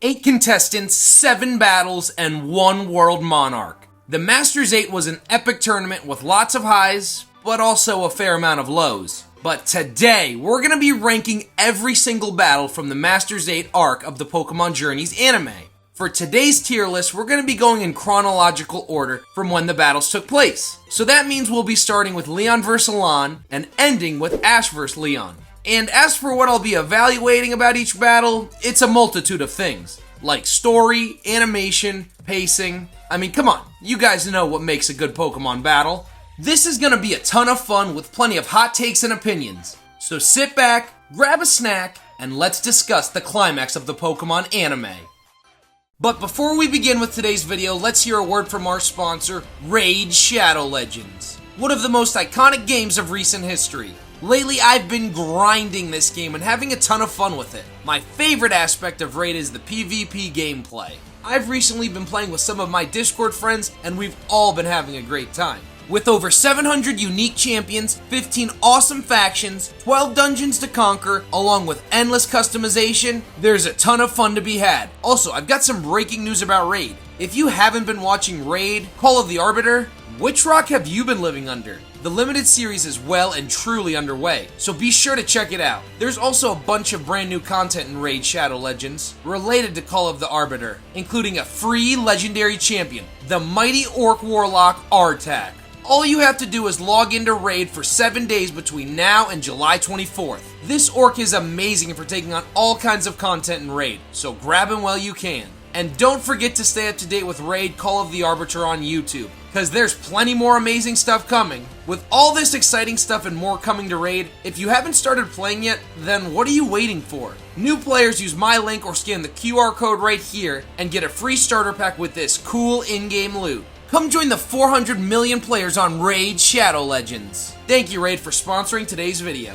8 contestants, 7 battles, and 1 World Monarch. The Masters 8 was an epic tournament with lots of highs, but also a fair amount of lows. But today, we're going to be ranking every single battle from the Masters 8 arc of the Pokemon Journeys anime. For today's tier list, we're going to be going in chronological order from when the battles took place. So that means we'll be starting with Leon vs. Alain and ending with Ash vs. Leon. And as for what I'll be evaluating about each battle, it's a multitude of things. Like story, animation, pacing. I mean, come on, you guys know what makes a good Pokemon battle. This is gonna be a ton of fun with plenty of hot takes and opinions. So sit back, grab a snack, and let's discuss the climax of the Pokemon anime. But before we begin with today's video, let's hear a word from our sponsor, Raid Shadow Legends. One of the most iconic games of recent history. Lately, I've been grinding this game and having a ton of fun with it. My favorite aspect of Raid is the PvP gameplay. I've recently been playing with some of my Discord friends, and we've all been having a great time. With over 700 unique champions, 15 awesome factions, 12 dungeons to conquer, along with endless customization, there's a ton of fun to be had. Also, I've got some breaking news about Raid. If you haven't been watching Raid, Call of the Arbiter, which rock have you been living under? The limited series is well and truly underway, so be sure to check it out. There's also a bunch of brand new content in Raid Shadow Legends related to Call of the Arbiter, including a free legendary champion, the mighty Orc Warlock Artak. All you have to do is log into Raid for 7 days between now and July 24th. This Orc is amazing for taking on all kinds of content in Raid, so grab him while you can. And don't forget to stay up to date with Raid Call of the Arbiter on YouTube, because there's plenty more amazing stuff coming. With all this exciting stuff and more coming to Raid, if you haven't started playing yet, then what are you waiting for? New players use my link or scan the QR code right here and get a free starter pack with this cool in-game loot. Come join the 400 million players on Raid Shadow Legends. Thank you, Raid, for sponsoring today's video.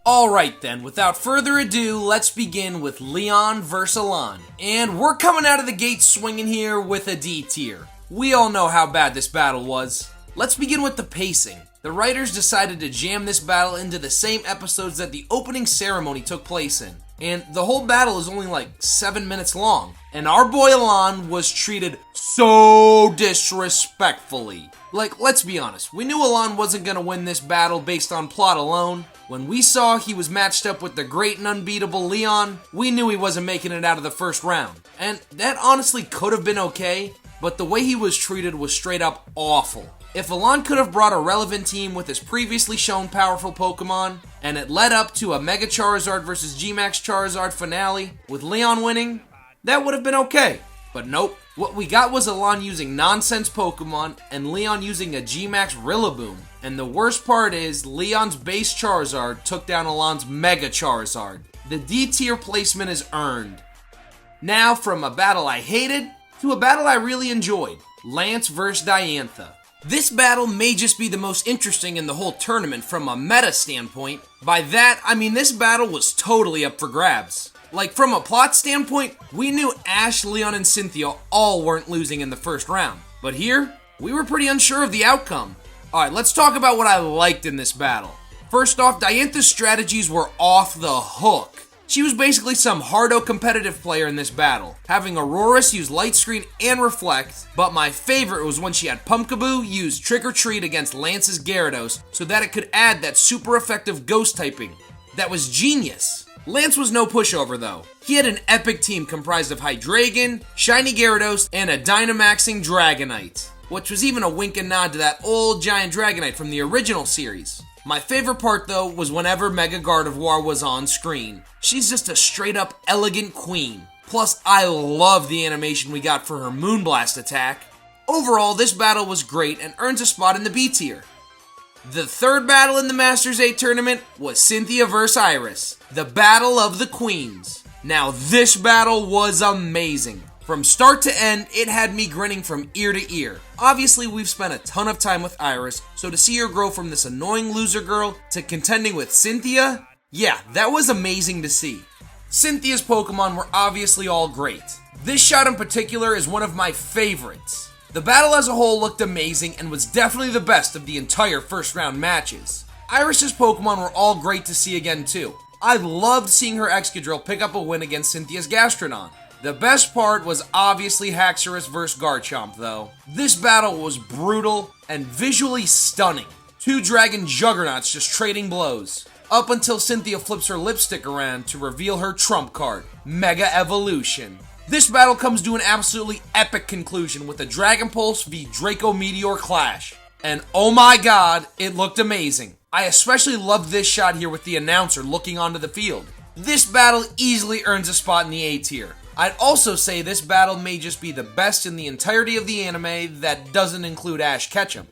Alright then, without further ado, let's begin with Leon vs. Alain. And we're coming out of the gate swinging here with a D tier. We all know how bad this battle was. Let's begin with the pacing. The writers decided to jam this battle into the same episodes that the opening ceremony took place in. And the whole battle is only like 7 minutes long. And our boy Alain was treated so disrespectfully. Like, let's be honest, we knew Alain wasn't gonna win this battle based on plot alone. When we saw he was matched up with the great and unbeatable Leon, we knew he wasn't making it out of the first round. And that honestly could have been okay, but the way he was treated was straight up awful. If Alain could have brought a relevant team with his previously shown powerful Pokemon, and it led up to a Mega Charizard vs G-Max Charizard finale, with Leon winning, that would have been okay. But nope, what we got was Alain using nonsense Pokemon, and Leon using a G-Max Rillaboom. And the worst part is, Leon's base Charizard took down Alain's Mega Charizard. The D tier placement is earned. Now, from a battle I hated, to a battle I really enjoyed, Lance vs Diantha. This battle may just be the most interesting in the whole tournament from a meta standpoint. By that, I mean this battle was totally up for grabs. Like, from a plot standpoint, we knew Ash, Leon, and Cynthia all weren't losing in the first round. But here, we were pretty unsure of the outcome. Alright, let's talk about what I liked in this battle. First off, Diantha's strategies were off the hook. She was basically some hardo competitive player in this battle, having Auroras use Light Screen and Reflect, but my favorite was when she had Pumpkaboo use Trick or Treat against Lance's Gyarados so that it could add that super effective ghost typing. That was genius. Lance was no pushover though. He had an epic team comprised of Hydreigon, Shiny Gyarados, and a Dynamaxing Dragonite, which was even a wink and nod to that old giant Dragonite from the original series. My favorite part though was whenever Mega Gardevoir was on screen. She's just a straight up elegant queen. Plus, I love the animation we got for her Moonblast attack. Overall, this battle was great and earns a spot in the B tier. The third battle in the Masters 8 tournament was Cynthia vs Iris, the Battle of the Queens. Now this battle was amazing. From start to end, it had me grinning from ear to ear. Obviously, we've spent a ton of time with Iris, so to see her grow from this annoying loser girl to contending with Cynthia, yeah, that was amazing to see. Cynthia's Pokemon were obviously all great. This shot in particular is one of my favorites. The battle as a whole looked amazing and was definitely the best of the entire first round matches. Iris's Pokemon were all great to see again too. I loved seeing her Excadrill pick up a win against Cynthia's Gastrodon. The best part was obviously Haxorus vs. Garchomp though. This battle was brutal and visually stunning. Two dragon juggernauts just trading blows. Up until Cynthia flips her lipstick around to reveal her trump card, Mega Evolution. This battle comes to an absolutely epic conclusion with a Dragon Pulse v Draco Meteor clash. And oh my god, it looked amazing. I especially loved this shot here with the announcer looking onto the field. This battle easily earns a spot in the A tier. I'd also say this battle may just be the best in the entirety of the anime that doesn't include Ash Ketchum.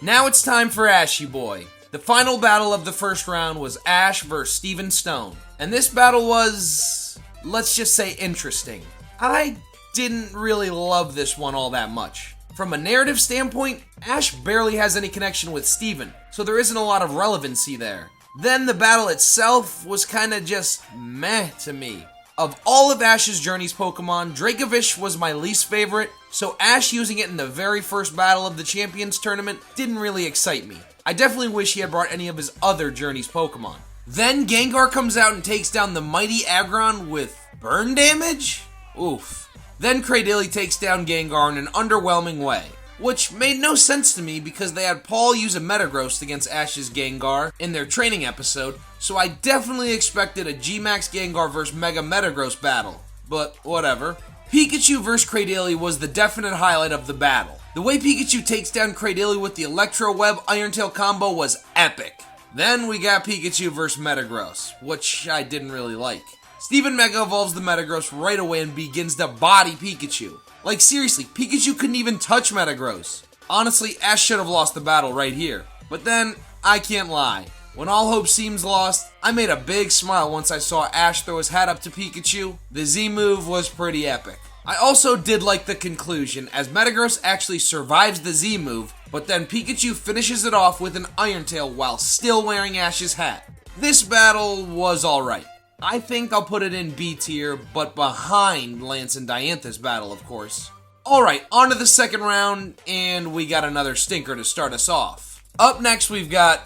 Now it's time for Ashy Boy. The final battle of the first round was Ash vs. Steven Stone. And this battle was, let's just say, interesting. I didn't really love this one all that much. From a narrative standpoint, Ash barely has any connection with Steven, so there isn't a lot of relevancy there. Then the battle itself was kinda just meh to me. Of all of Ash's Journeys Pokemon, Dracovish was my least favorite, so Ash using it in the very first battle of the Champions Tournament didn't really excite me. I definitely wish he had brought any of his other Journeys Pokemon. Then Gengar comes out and takes down the mighty Aggron with burn damage? Oof. Then Cradily takes down Gengar in an underwhelming way, which made no sense to me because they had Paul use a Metagross against Ash's Gengar in their training episode, so I definitely expected a G-Max Gengar vs Mega Metagross battle, but whatever. Pikachu vs Cradily was the definite highlight of the battle. The way Pikachu takes down Cradily with the Electro Web Iron Tail combo was epic. Then we got Pikachu vs Metagross, which I didn't really like. Steven Mega evolves the Metagross right away and begins to body Pikachu. Like seriously, Pikachu couldn't even touch Metagross. Honestly, Ash should have lost the battle right here. But then, I can't lie. When all hope seems lost, I made a big smile once I saw Ash throw his hat up to Pikachu. The Z move was pretty epic. I also did like the conclusion, as Metagross actually survives the Z move, but then Pikachu finishes it off with an Iron Tail while still wearing Ash's hat. This battle was alright. I think I'll put it in B tier, but behind Lance and Diantha's battle, of course. Alright, on to the second round, and we got another stinker to start us off. Up next, we've got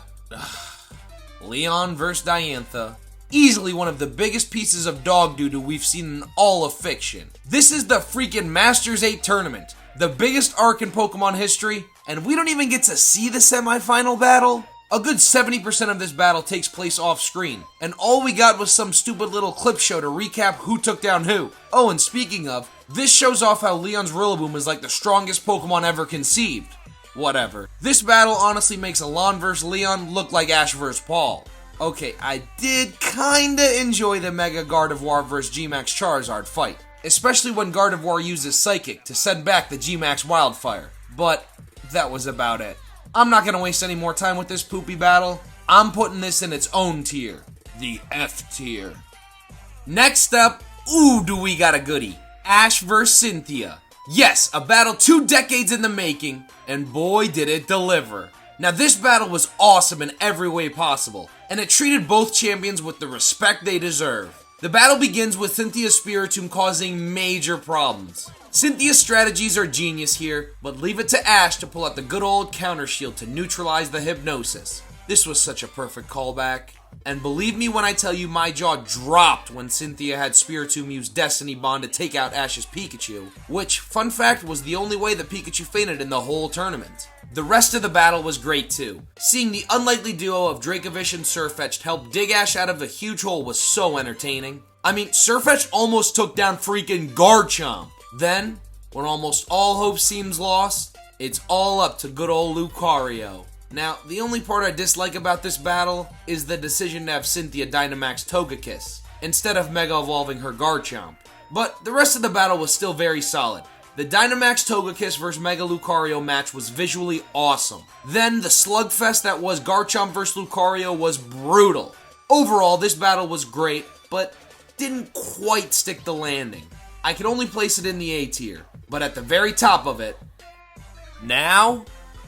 Leon vs. Diantha. Easily one of the biggest pieces of dog doo-doo we've seen in all of fiction. This is the freaking Masters 8 tournament, the biggest arc in Pokemon history, and we don't even get to see the semifinal battle? A good 70% of this battle takes place off screen, and all we got was some stupid little clip show to recap who took down who. Oh, and speaking of, this shows off how Leon's Rillaboom is like the strongest Pokemon ever conceived. Whatever. This battle honestly makes Alain vs. Leon look like Ash vs. Paul. Okay, I did kinda enjoy the Mega Gardevoir vs. G-Max Charizard fight, especially when Gardevoir uses Psychic to send back the G-Max Wildfire, but that was about it. I'm not gonna waste any more time with this poopy battle. I'm putting this in its own tier, the F tier. Next up, ooh, do we got a goodie. Ash vs. Cynthia. Yes, a battle 2 decades in the making, and boy did it deliver. Now this battle was awesome in every way possible, and it treated both champions with the respect they deserve. The battle begins with Cynthia's Spiritomb causing major problems. Cynthia's strategies are genius here, but leave it to Ash to pull out the good old counter shield to neutralize the hypnosis. This was such a perfect callback. And believe me when I tell you my jaw dropped when Cynthia had Spiritomb use Destiny Bond to take out Ash's Pikachu, which, fun fact, was the only way that Pikachu fainted in the whole tournament. The rest of the battle was great too. Seeing the unlikely duo of Dracovish and Sirfetch'd help dig Ash out of a huge hole was so entertaining. I mean, Sirfetch'd almost took down freaking Garchomp. Then, when almost all hope seems lost, it's all up to good old Lucario. Now, the only part I dislike about this battle is the decision to have Cynthia Dynamax Togekiss, instead of Mega Evolving her Garchomp. But the rest of the battle was still very solid. The Dynamax Togekiss vs Mega Lucario match was visually awesome. Then, the slugfest that was Garchomp vs Lucario was brutal. Overall, this battle was great, but didn't quite stick the landing. I could only place it in the A tier, but at the very top of it. Now,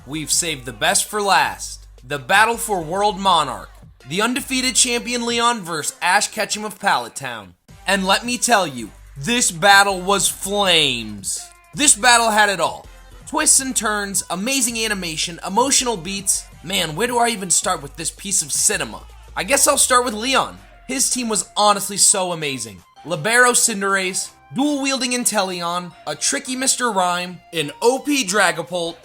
we've saved the best for last. The battle for World Monarch. The undefeated champion Leon vs Ash Ketchum of Pallet Town. And let me tell you, this battle was flames. This battle had it all. Twists and turns, amazing animation, emotional beats. Man, where do I even start with this piece of cinema? I guess I'll start with Leon. His team was honestly so amazing. Libero Cinderace, dual-wielding Inteleon, a tricky Mr. Rhyme, an OP Dragapult,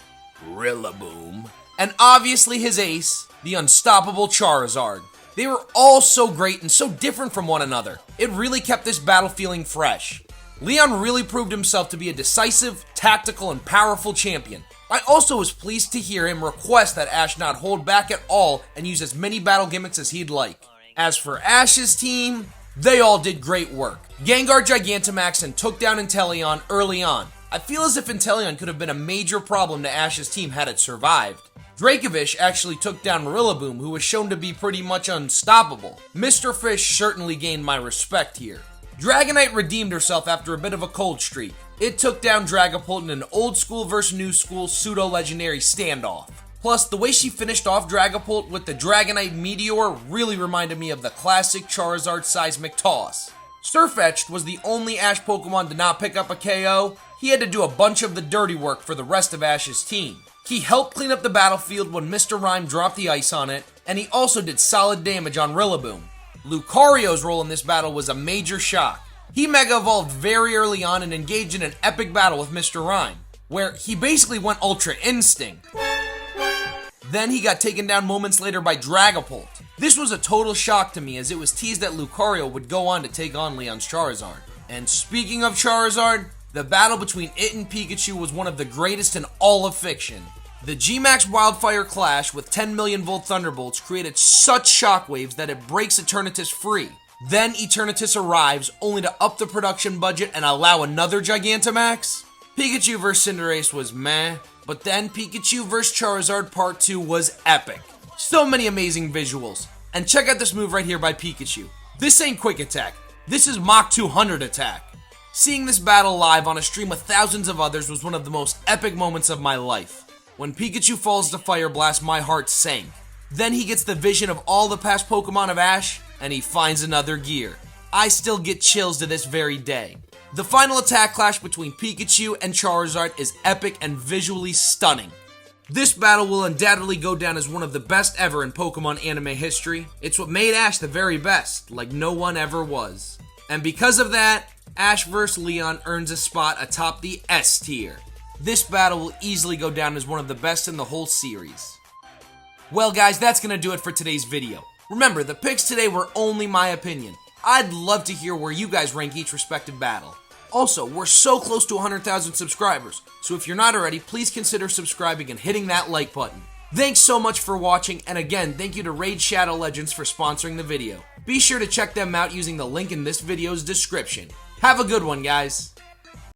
Rillaboom, and obviously his ace, the unstoppable Charizard. They were all so great and so different from one another. It really kept this battle feeling fresh. Leon really proved himself to be a decisive, tactical, and powerful champion. I also was pleased to hear him request that Ash not hold back at all and use as many battle gimmicks as he'd like. As for Ash's team, they all did great work. Gengar Gigantamax and took down Inteleon early on. I feel as if Inteleon could have been a major problem to Ash's team had it survived. Dracovish actually took down Rillaboom, who was shown to be pretty much unstoppable. Mr. Fish certainly gained my respect here. Dragonite redeemed herself after a bit of a cold streak. It took down Dragapult in an old school versus new school pseudo-legendary standoff. Plus, the way she finished off Dragapult with the Dragonite Meteor really reminded me of the classic Charizard Seismic Toss. Sirfetch'd was the only Ash Pokemon to not pick up a KO. He had to do a bunch of the dirty work for the rest of Ash's team. He helped clean up the battlefield when Mr. Rhyme dropped the ice on it, and he also did solid damage on Rillaboom. Lucario's role in this battle was a major shock. He Mega Evolved very early on and engaged in an epic battle with Mr. Rhyme, where he basically went Ultra Instinct. Then he got taken down moments later by Dragapult. This was a total shock to me as it was teased that Lucario would go on to take on Leon's Charizard. And speaking of Charizard, the battle between it and Pikachu was one of the greatest in all of fiction. The G-Max Wildfire Clash with 10 million volt Thunderbolts created such shockwaves that it breaks Eternatus free. Then Eternatus arrives, only to up the production budget and allow another Gigantamax? Pikachu vs Cinderace was meh, but then Pikachu vs Charizard Part 2 was epic. So many amazing visuals. And check out this move right here by Pikachu. This ain't Quick Attack, this is Mach 200 Attack. Seeing this battle live on a stream with thousands of others was one of the most epic moments of my life. When Pikachu falls to Fire Blast, my heart sank. Then he gets the vision of all the past Pokemon of Ash, and he finds another gear. I still get chills to this very day. The final attack clash between Pikachu and Charizard is epic and visually stunning. This battle will undoubtedly go down as one of the best ever in Pokemon anime history. It's what made Ash the very best, like no one ever was. And because of that, Ash vs. Leon earns a spot atop the S tier. This battle will easily go down as one of the best in the whole series. Well guys, that's gonna do it for today's video. Remember, the picks today were only my opinion. I'd love to hear where you guys rank each respective battle. Also, we're so close to 100,000 subscribers, so if you're not already, please consider subscribing and hitting that like button. Thanks so much for watching, and again, thank you to Raid Shadow Legends for sponsoring the video. Be sure to check them out using the link in this video's description. Have a good one, guys.